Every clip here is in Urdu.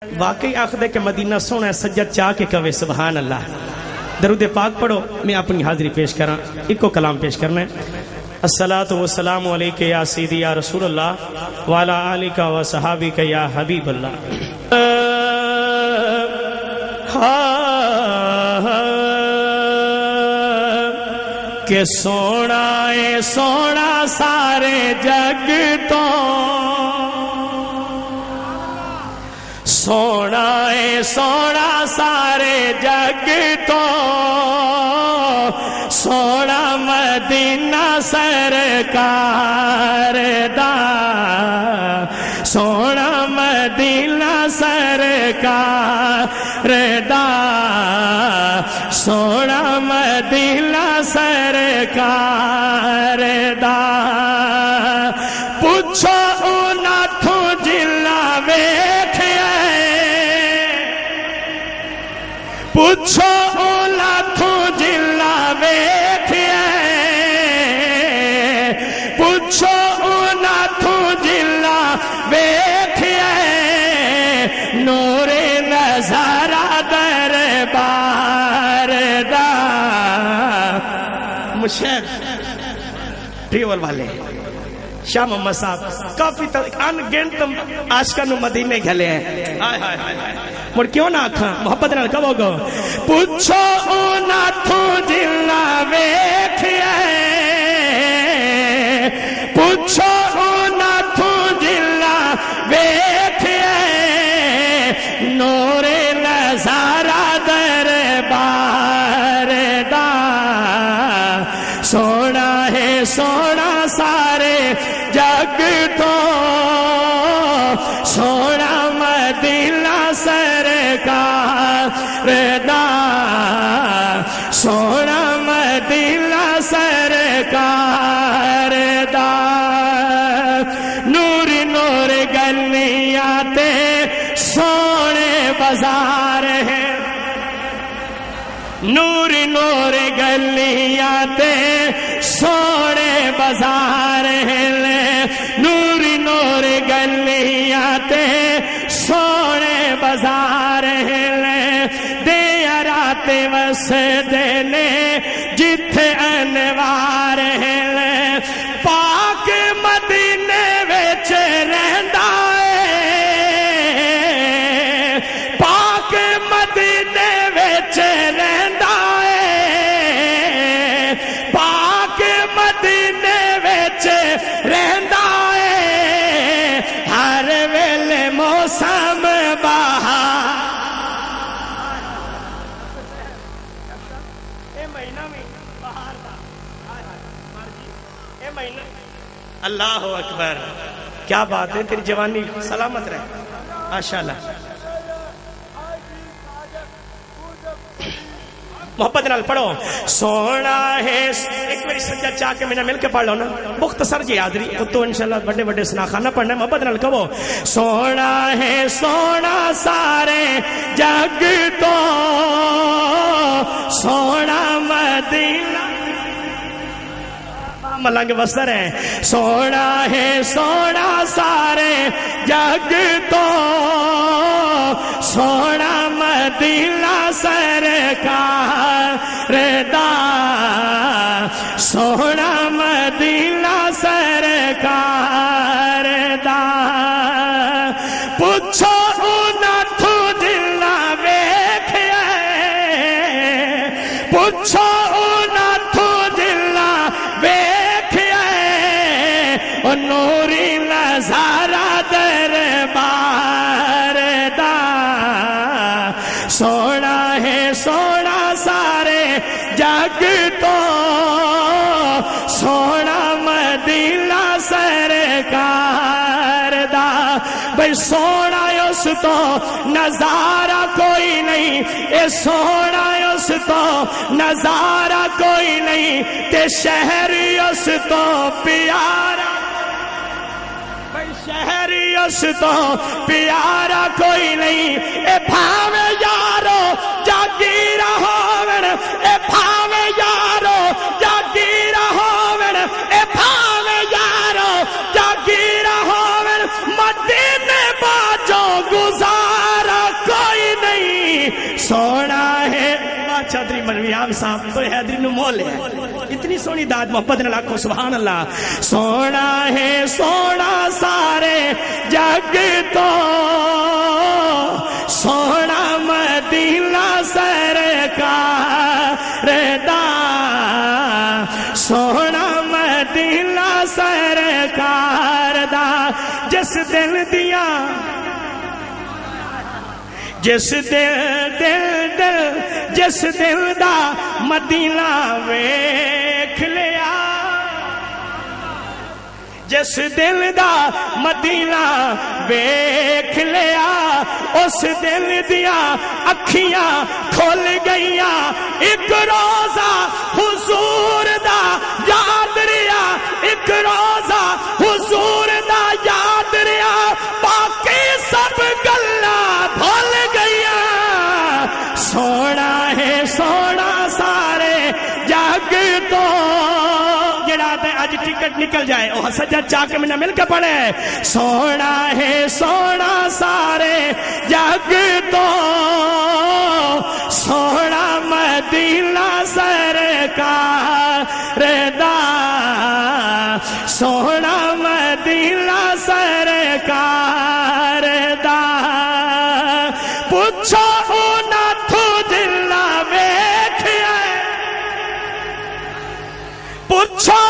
واقعی آخدے کہ مدینہ سونا ہے، سجد چاہ کے کہوے سبحان اللہ۔ درود پاک پڑھو، میں اپنی حاضری پیش کراں، ایک کو کلام پیش کرنا ہے۔ الصلاۃ والسلام علیک یا سیدی یا رسول اللہ وعلی آلک و صحابک یا حبیب اللہ۔ کہ سونا ہے سونا سارے جگ تو، سونا ہے سونا سارے جگ تو، سونا مدینہ سرکار دا، سونا مدینہ سرکار دا، سونا مدینہ سرکار دا۔ پوچھو انہاں تو جلا ویکھیا، پوچھو اولا تو جلا ویکھیا، پوچھو اولا تو جلا ویکھیا، نور نظارہ دربار دا۔ مشہد ٹریول والے شاہ محمد صاحب کافی ان گنت عاشقاں نو مدینے گھلے ہیں، مڑ کیوں نہ آکھاں محبت نال کہو گو۔ پوچھو اونا تو جلا ویکھیا، پوچھو اونا تو جلا ویکھیا، نور نظارہ دربار دا، سونا ہے سونا سارے جگ تو، سونا مدینہ سرکار دا، سونا مدینہ سرکار دا۔ نور نور گلیاں تے سونے بازار ہیں، نور نور گلیاں تے سونے بازار ہیں، نور نور گلیاں تے سونے بازار ہیں، دیا رات وسدے نے جتھے انوار ہیں، پاک مدینے وچ رہندا ہے، پاک مدینے وچ رہندا ہے، پاک مدینے وچ رہندا ہے، ہر ویلے موسم بہار۔ اے مہینہ میں بہار دا، اے مہینہ۔ اللہ اکبر، کیا بات ہے، تیری جوانی سلامت رہے ماشاءاللہ۔ محبت نال پڑھو، سونا ہے ایک میری سجدہ چاہ کے میں نے مل کے پڑھ لو نا، مختصر جی حاضری تو انشاءاللہ بڑے بڑے سناخانہ پڑھنا ہے۔ محبت نال کہو، سونا ہے سونا سارے جگ تو، سونا مدینہ ملنگ بستر ہے، سونا ہے سونا سارے جگ تو، سونا مدینہ سرکار دا، سونا مدینہ سرکار دا۔ پوچھو اونا تو جلا ویکھیا، پوچھو اونا تو جلا ویکھیا، او نوری نظارہ دربار دا، سونا ہے سونا سارے جگ تو، سونا مدینہ سرکار دا۔ بھئی سونا اس تو نظارہ کوئی نہیں، اے سونا اس تو نظارہ کوئی نہیں، تے شہر اس تو پیارا، شہری اس تو پیارا کوئی نہیں، اے بھاوے یارو جاگیرہ ہوون، اے بھاوے یارو جاگیرہ ہوون، اے بھاوے یارو جاگیرہ ہوون، مدینے باجو گزارا کامیاب صاحب کوئی حیدری نو مول ہے اتنی سونی داد محبت نے لاکھو سبحان اللہ سونا ہے سونا سارے جگ تو سونا مدینہ سرکار دا سونا مدینہ سرکار دا جس دل دیا جس دل دا مدینہ ویکھ لیا جس دل دا مدینہ ویکھ لیا اس دل دیا اکھیاں کھول گئیاں ایک روزہ حضور دا یاد ریا ایک روزہ حضور دا یاد ریا باقی سب گلا بھول گئیاں سونا ہے سونا سارے جگ تو جڑا تے اج ٹکٹ نکل جائے وہ سجا چاہ کے میں مل کے پڑھے سونا ہے سونا سارے جگ تو سونا مدینہ سرکار دا سونا مدینہ سرکار دا پوچھو نہ تو دلہ ویکھیا پوچھو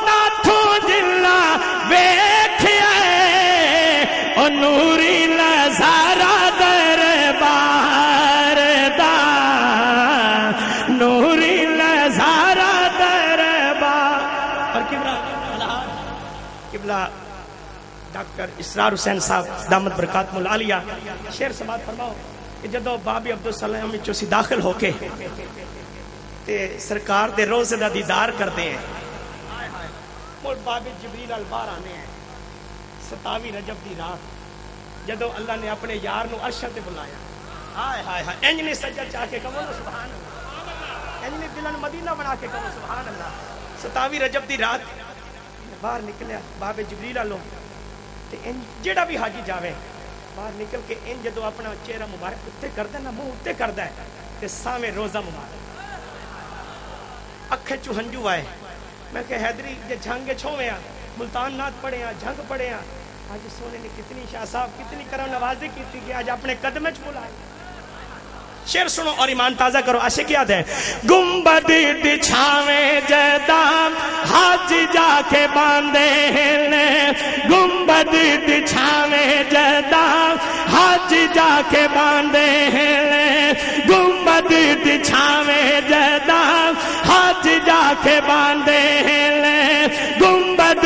نہ تو دلہ ویکھیا او نوری نظارہ دربار دا نوری نظارہ دربار اور قبلہ ڈاکٹر اسرار حسین صاحب دامت برکاتم العالیہ شعر سماعت فرماؤ کہ جدو بابی عبدالسلام چوسی داخل ہو کے تے سرکار دے روزے دا دیدار کرتے ہیں مول بابی جبریل البار آنے ہیں 27 رجب دی رات جدو اللہ نے اپنے یار نو عرشہ تے بلایا ہائے ہائے ہائے انج نے سجدہ چاہ کے کہو سبحان اللہ انج نے دلن مدینہ بنا کے کہو سبحان اللہ 27 رجب دی رات باہر نکلیا بابے جبریل آلو جیڑا بھی حاجی جاوے باہر نکل کے ان جدو اپنا چہرہ مبارک اتے کردہ نا منہ اتے کردہ ہے تے سامنے روزہ مبارک اکھے چو ہنجو آئے میں کہ حیدری یہ جھنگے چھوئے ہیں ملتان نات پڑے ہیں جھنگ پڑے ہیں آج سونے نے کتنی شاہ صاحب کتنی کرم نوازی کی تھی کہ آج اپنے قدمیں چھولائے شعر سنو اور ایمان تازہ کرو عاشق یاد ہے گنبد چھاویں جدام حج جا کے باندھے ہیں گنبد چھاویں جدام حج جا کے باندھے ہیں گنبد چھاویں جدام حج جا کے باندھے ہیں گنبد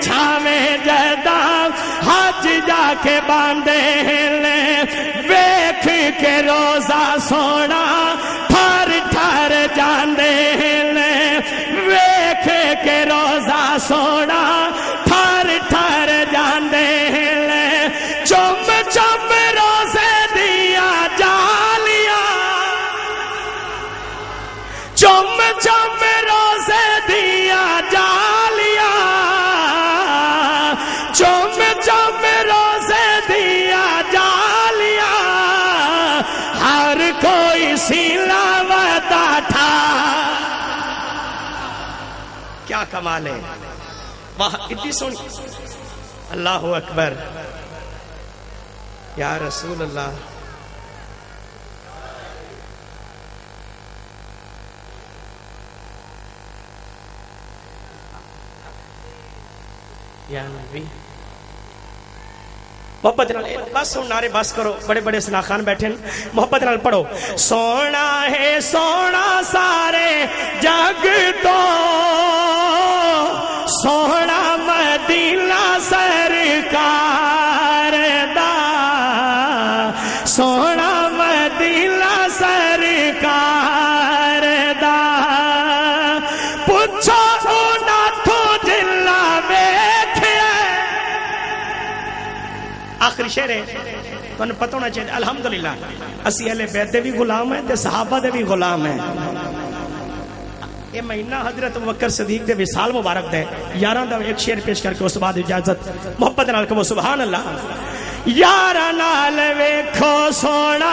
چھاویں جدام حج جا کے باندھے ہیں ویکھ کے روزہ سونا ٹھار ٹھار جاندے ہیں ویکھ کے روزہ سونا ٹھار ٹھار جاندے ہیں چم چم روزے دیا جالیاں چم چم روزے دیا جالیاں چم چم روزے دیا جالیاں ہر کوئی سلاوتا تھا کیا کمال ہے واہ اتنی سونی اللہ اکبر یا رسول اللہ یا نبی محبت نال بس نعرے بس کرو بڑے بڑے سناخان بیٹھے محبت نال پڑھو سونا ہے سونا سارے جگ تو سونا مدینہ سرکار دا سونا مدینہ سرکار دا پوچھو نہ تو دلہ ویکھیا آخری شعر ہے تو انہیں پتہ ہونا چاہیے الحمدللہ اسی اہل بیت دے بھی غلام ہیں تے صحابہ دے بھی غلام ہیں یہ مہینہ حضرت ابوبکر صدیق دے وصال مبارک دے یاراں دا ایک شعر پیش کر کے اس بعد اجازت محبت نال کہو سبحان اللہ یاراں نال ویکھو سونا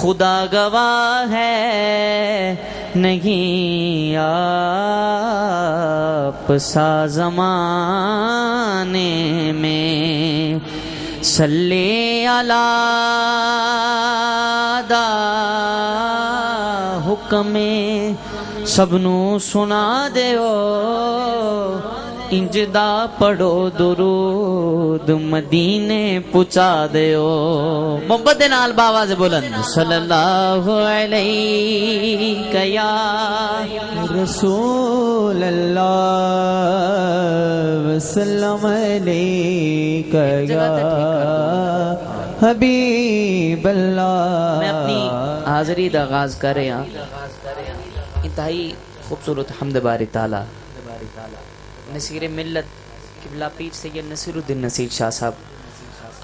خدا گواہ ہے نہیں آپ سا زمانے میں صلی علی دا حکم سب نو سنا دیو انجدا پڑھو درود مدینے پہنچا دیو محبت دے نال باواز بلند صلی اللہ علیہ یا رسول اللہ وسلم علیک یا حبیب اللہ. میں اپنی حاضری دا آغاز کر رہا ہوں انتہائی خوبصورت حمد باری تعالی نصیر ملت قبلہ پیر سید نصیر الدین نصیر شاہ صاحب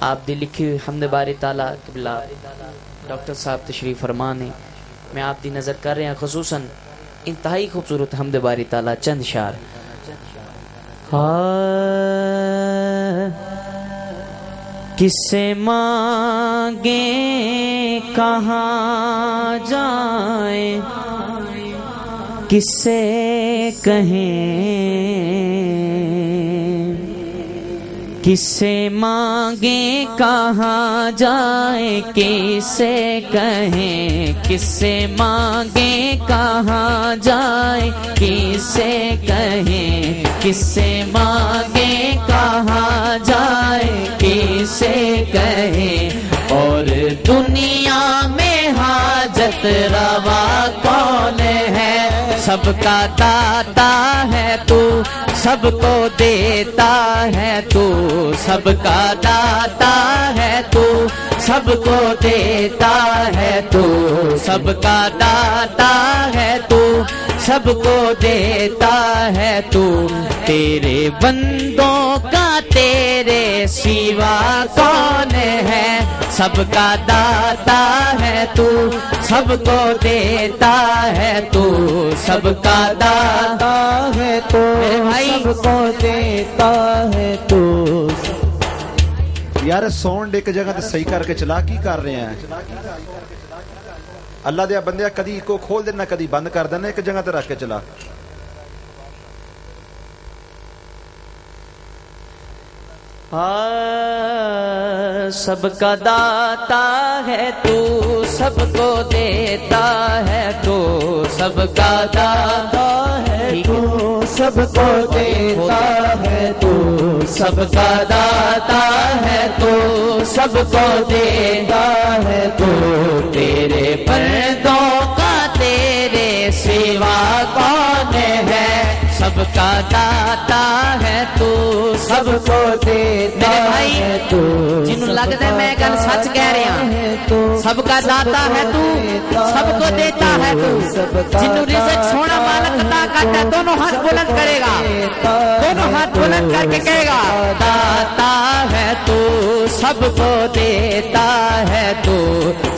آپ دی لکھی ہوئی حمد باری تعالی قبلہ ڈاکٹر صاحب تشریف فرمان ہے. میں آپ دی نظر کر رہے ہیں خصوصاً انتہائی خوبصورت حمد باری تعالی چند شعر. کس سے مانگیں کہاں جائیں کس سے کہیں کس سے مانگیں کہاں جائیں کس سے کہیں کس سے مانگیں کہاں جائیں کس سے کہیں کس سے مانگیں کہاں جائیں کس سے کہیں اور دنیا میں حاجت روا کون ہے سب کا داتا ہے تو سب کو دیتا ہے تو سب کا داتا ہے تو سب کو دیتا ہے تو سب کا داتا ہے تو سب کو دیتا ہے تو تیرے بندوں کا تیرے سوا کون ہے سب کا داتا ہے تو سب کو دیتا ہے تو سب کا داتا ہے تو سب کو دیتا ہے تو. یار ساؤنڈ ایک جگہ تے صحیح کر کے چلا کی کر رہے ہیں اللہ دیا بندیا کدی کو کھول دینا کدی بند کر دینا ایک جگہ تے رکھ کے چلا. سب کا داتا ہے تو سب کو دیتا ہے تو سب کا داتا ہے تو سب کو دیتا ہے تو سب کا داتا ہے تو سب کو دیتا ہے تو تیرے بندوں کا تیرے سوا کون ہے سب کا داتا ہے تو سب کو دیتا ہے تو جنہوں لگتا ہے میں گل سچ کہہ رہا ہوں سب کا داتا ہے تو سب کو دیتا ہے تو جنہوں رزق سونا مالک عطا کرتا ہے دونوں ہاتھ بلند کرے گا دونوں ہاتھ بلند کر کے کہے گا داتا ہے تو سب کو دیتا ہے تو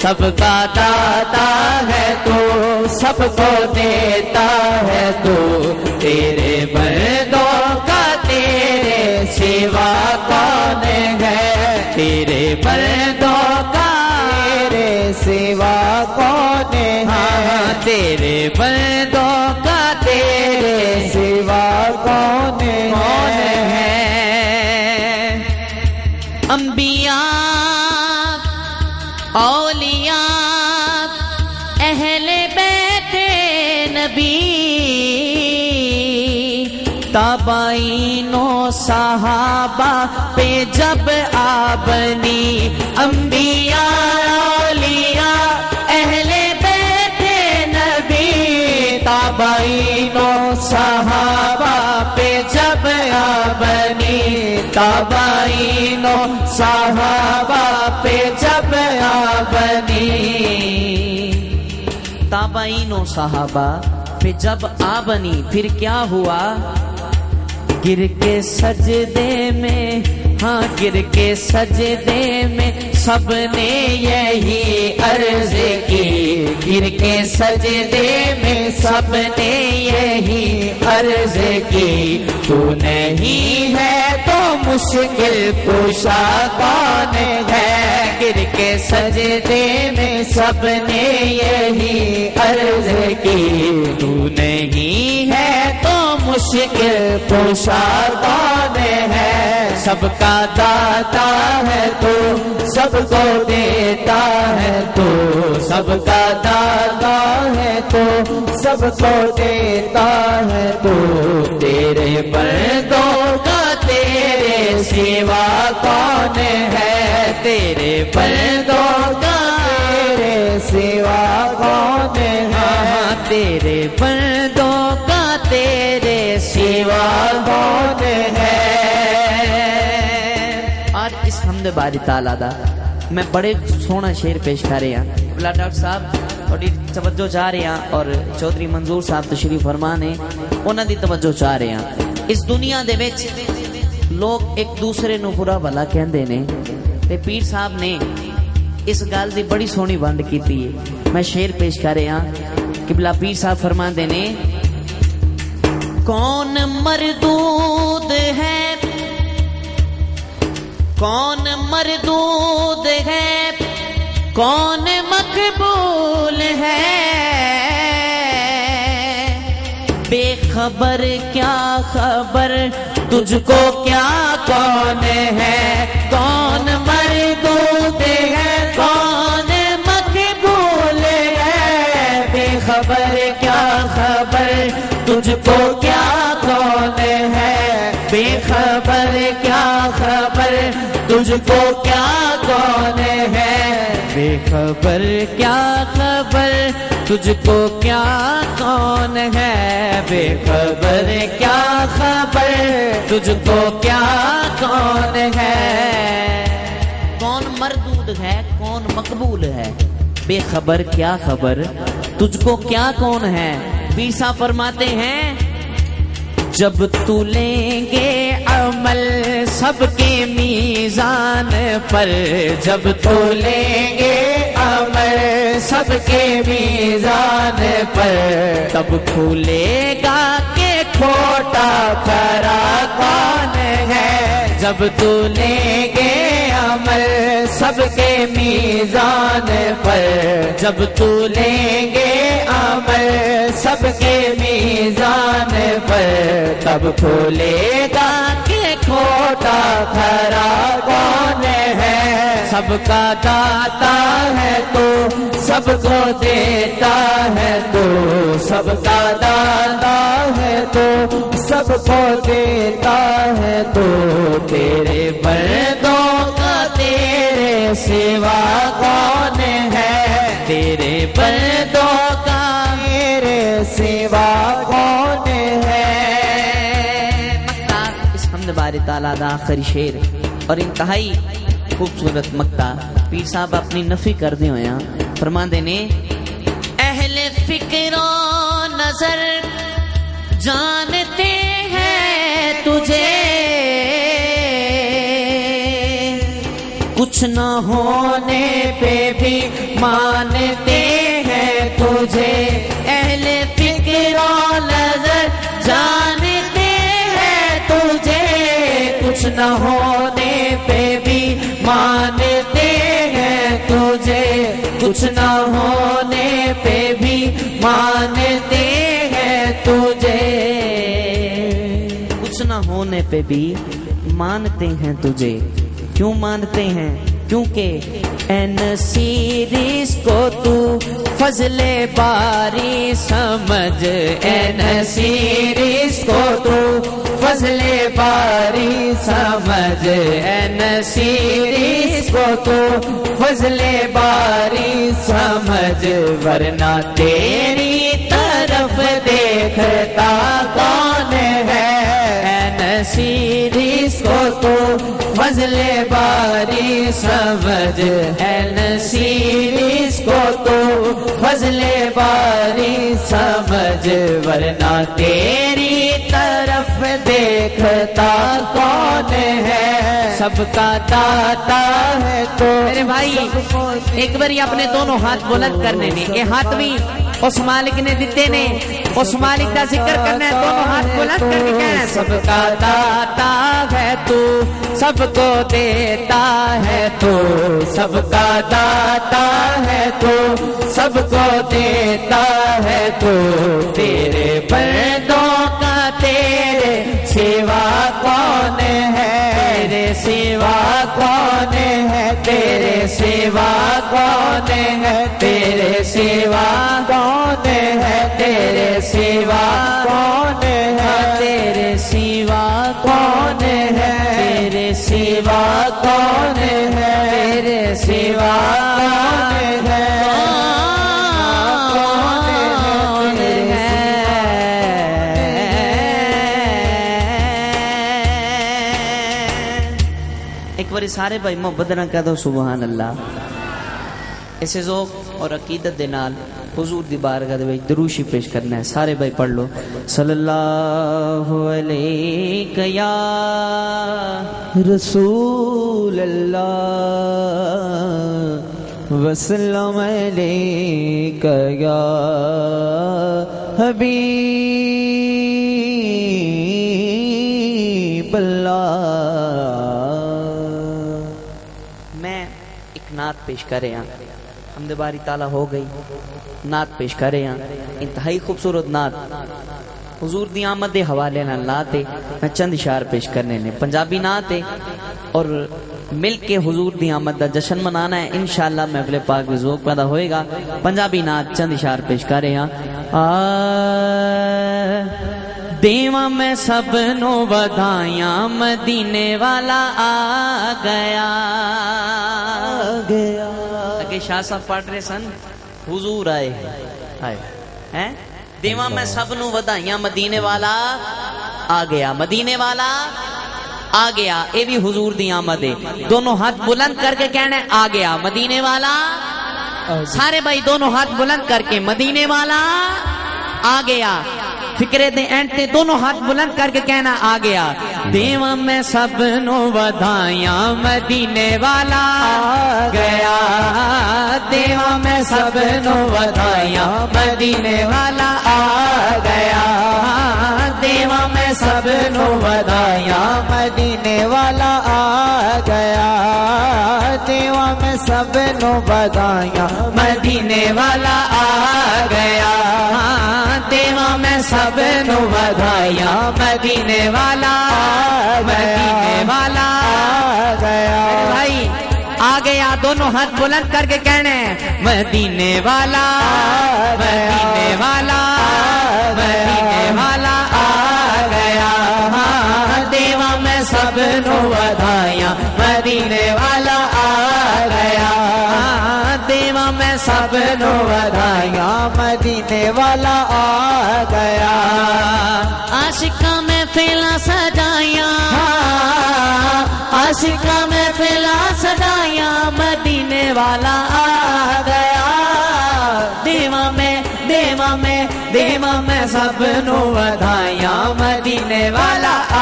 سب کا داتا ہے تو سب کو دیتا ہے تو تیرے بندوں کا تیرے سوا کون ہے تیرے بندوں کا تیرے سوا کون ہے تیرے بندوں کا تیرے سوا کون ہے. انبیاء اولیاء اہل بیت نبی تابعین و صحابہ پہ جب آبنی انبیاء اولیاء اہل بیت نبی تابعین و صحابہ پہ جب آبنی تابعین و صحابہ پہ جب آبنی تابعین و صحابہ پہ جب آبنی پھر کیا ہوا گر کے سجدے میں ہاں گر کے سجدے میں سب نے یہی عرض کی گر کے سجدے میں سب نے یہی عرض کی تو نہیں ہے تو مشکل کشا کون ہے گر کے سجدے میں سب نے یہی عرض کی تو نہیں ہے تو مشکل کشا کون ہے سب کا داتا ہے تو سب کو دیتا ہے تو سب کا داتا ہے تو سب کو دیتا ہے تو تیرے بندوں کا تیرے سوا کون ہے تیرے بندوں کا تیرے سوا کون ہے تیرے بندوں کا تیرے سوا کون ہے اس حمد باری تعالیٰ دا میں بڑے سونا شعر پیش کر رہے ہیں بلا ڈاکٹر صاحب اور توجہ چاہ رہے ہیں اور چودھری منظور صاحب تشریف فرما نے انہاں دی توجہ چاہ رہے ہیں اس دنیا دے وچ لوگ ایک دوسرے نو برا بھلا کہندے نے تے پیر صاحب نے اس گل دی بڑی سونی ونڈ کیتی ہے میں شعر پیش کر رہا کہ بلا پیر صاحب فرماندے نے کون مردود ہے کون مردود ہے کون مقبول ہے بے خبر کیا خبر تجھ کو کیا کون ہے کون مردود ہے کون مقبول ہے بے خبر کیا خبر تجھ کو کیا کون ہے بے خبر کیا خبر تجھ کو کیا کون ہے بے خبر کیا خبر تجھ کو کیا کون ہے بے خبر کیا خبر تجھ کو کیا کون ہے کون مردود ہے کون مقبول ہے بے خبر کیا خبر تجھ کو کیا کون ہے پیر صاحب فرماتے ہیں جب تو لیں گے عمل سب کے میزان پر جب تو لیں گے عمل سب کے میزان پر تب کھلے گا کہ کھوٹا کھرا کون ہے جب تو لیں گے عمل سب کے میزان پر جب تو لیں گے عمل سب کے میزان پر تب کھولے گا کہ کھوٹا کھرا کون ہے سب کا داتا ہے تو سب کو دیتا ہے تو سب کا داتا ہے تو سب کو دیتا ہے تو تیرے بندوں کا تیرے سوا کون ہے تیرے بندوں کا تیرے سوا کون ہے مقطع اس حمد باری تعالیٰ دا آخری شعر اور انتہائی خوبصورت مقطع پیر صاحب اپنی نفی کر دے ہوئے ہیں فرماندے نے اہل فکر و نظر جانتے ہیں تجھے کچھ نہ ہونے پہ بھی مانتے ہیں تجھے اہل فکر و نظر جانتے ہیں تجھے کچھ نہ ہونے پہ بھی مانتے ہیں تجھے کچھ نہ ہونے پہ بھی مانتے ہیں تجھے کچھ نہ ہونے پہ بھی مانتے ہیں تجھے کیوں مانتے ہیں کیونکہ اے نصیر اس کو تو فضل باری سمجھ اے نصیر اس کو تو فضل باری سمجھ اے نصیر اس کو تو فضل باری سمجھ ورنہ تیری طرف دیکھتا کون ہے اے نصیر اس کو تو فضل باری باری سمجھ اے نصیب اس کو تو فضل باری سمجھ، ورنہ تیری طرف دیکھتا کون ہے، سب کا داتا ہے تو۔ میرے بھائی ایک باری اپنے دونوں ہاتھ بلند کرنے نے، یہ ہاتھ بھی اس مالک نے دیتے نے، اس مالک کا ذکر کرنا ہے، دونوں ہاتھ بلند کر کے کہنا ہے سب کا داتا ہے تو، سب کو دیتا ہے تو، سب کا داتا ہے تو، سب کو دیتا ہے تو، تیرے بندوں کا تیرے سوا کون ہے، تیرے سوا کون ہے، تیرے سوا کون ہے، تیرے سوا کون ہے، تیرے سوا کون ہے، تیرے سوا کون ہے، تیرے سوا کون ہے، تیرے سوا کون ہے، ایک بار سارے بھائی محبت نہ کہہ دو سبحان اللہ۔ اسے ذوق اور عقیدت دے نال حضور دی بارگاہ دے وچ دروشی پیش کرنا ہے، سارے بھائی پڑھ لو صلی اللہ علیہ یا رسول اللہ وسلم علیک یا حبیب اللہ۔ میں ایک نعت پیش کر رہا ہوں، حمد باری تعالیٰ ہو گئی، نعت پیش کر رہے ہیں، انتہائی خوبصورت نعت حضور دی آمد دے حوالے نال نعت ہے، میں چند اشعار پیش کرنے نے، پنجابی نعت ہے اور مل کے حضور دی آمد دا جشن منانا ہے، انشاءاللہ محفل پاک میں ذوق پیدا ہوئے گا۔ پنجابی نعت چند اشعار پیش کر رہے ہیں۔ دیواں میں سب نو بدھائیاں، مدینے والا آ گیا گیا۔ اگے شاہ صاحب پڑھ رہے سن حضور آئے ہیں، دیواں میں سب نو بدھائیاں، مدینے والا آ گیا، مدینے والا آ گیا، اے بھی حضور دی آمد ہے، دونوں ہاتھ بلند کر کے کہنا ہے آ گیا مدینے والا، سارے بھائی دونوں ہاتھ بلند کر کے مدینے والا آ گیا، فکرے دے اینڈ تے دونوں ہاتھ بلند کر کے کہنا آ گیا۔ دیواں میں سب نو بدھائیاں، مدینے والا آ گیا، دیواں میں سب نو بدھائیاں، مدینے والا آ گیا، دیواں میں سب نو بدھائیاں، مدینے والا آ گیا، دیواں میں سب نو بدھائیاں، مدینے والا آ گیا، دیواں میں سب نو بدھائیاں، مدینے والا مدینے والا آ گیا۔ بھائی آ گیا، دونوں ہاتھ بلند کر کے کہنے مدینے والا مدینے والا مدینے والا آ گیا، دیواں میں سب نو بدھائیاں، مدینے والا آ گیا، دیواں میں سب نو بدھائیاں، مدینے والا آ گیا۔ عاشقاں میں پھیلا سجائیاں، عاشقاں میں پھیلا سجائیاں، مدینے والا آ گیا، دیواں میں دیواں میں دیواں میں سب نو بدھائیاں، مدینے والا آ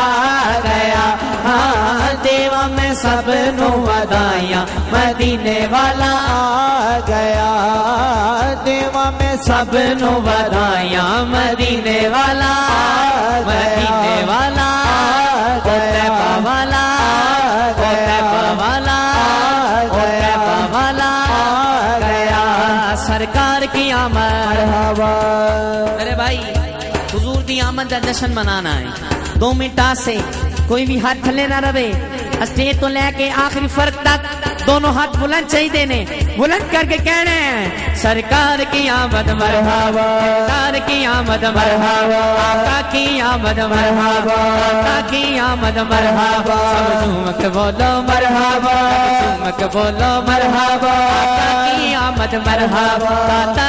گیا، ہاں دیواں میں سب نو بدھائیاں، مدینے والا آ گیا، دیواں میں سب نو بدھائیاں، مدینے والا مدینے والا طیبہ والا طیبہ والا طیبہ والا آ گیا، سرکار کی آمد مرحبا۔ میرے بھائی حضور دی آمد کا جشن منانا ہے، 2 منٹ سے کوئی بھی ہاتھ تھلے نہ رہے، اسٹیج تو لے کے آخری فرق تک دونوں ہاتھ بلند چاہیے نے، بلند کر کے کہنا ہے سرکار کی آمد مرحبا، سرکار کی آمد مرحبا، آقا کی آمد مرحبا، آقا کی آمد مرحبا، سب جھوم کے بولو مرحبا، جھوم کے بولو مرحبا، آقا کی آمد مرحبا، آقا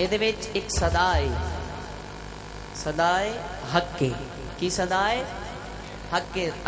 ਇਹਦੇ ਵਿੱਚ ਇੱਕ ਸਦਾ ਹੈ, ਸਦਾ ਹੈ ਹੱਕੇ। ਕੀ ਸਦਾ ਹੈ? ਹੱਕੇ।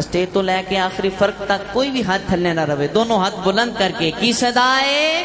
ਸਟੇਜ ਤੋਂ ਲੈ ਕੇ ਆਖਰੀ ਫਰਕ ਤੱਕ ਕੋਈ ਵੀ ਹੱਥ ਥੱਲੇ ਨਾ ਰਵੇ, ਦੋਨੋਂ ਹੱਥ ਬੁਲੰਦ ਕਰਕੇ। ਕੀ ਸਦਾ ਹੈ?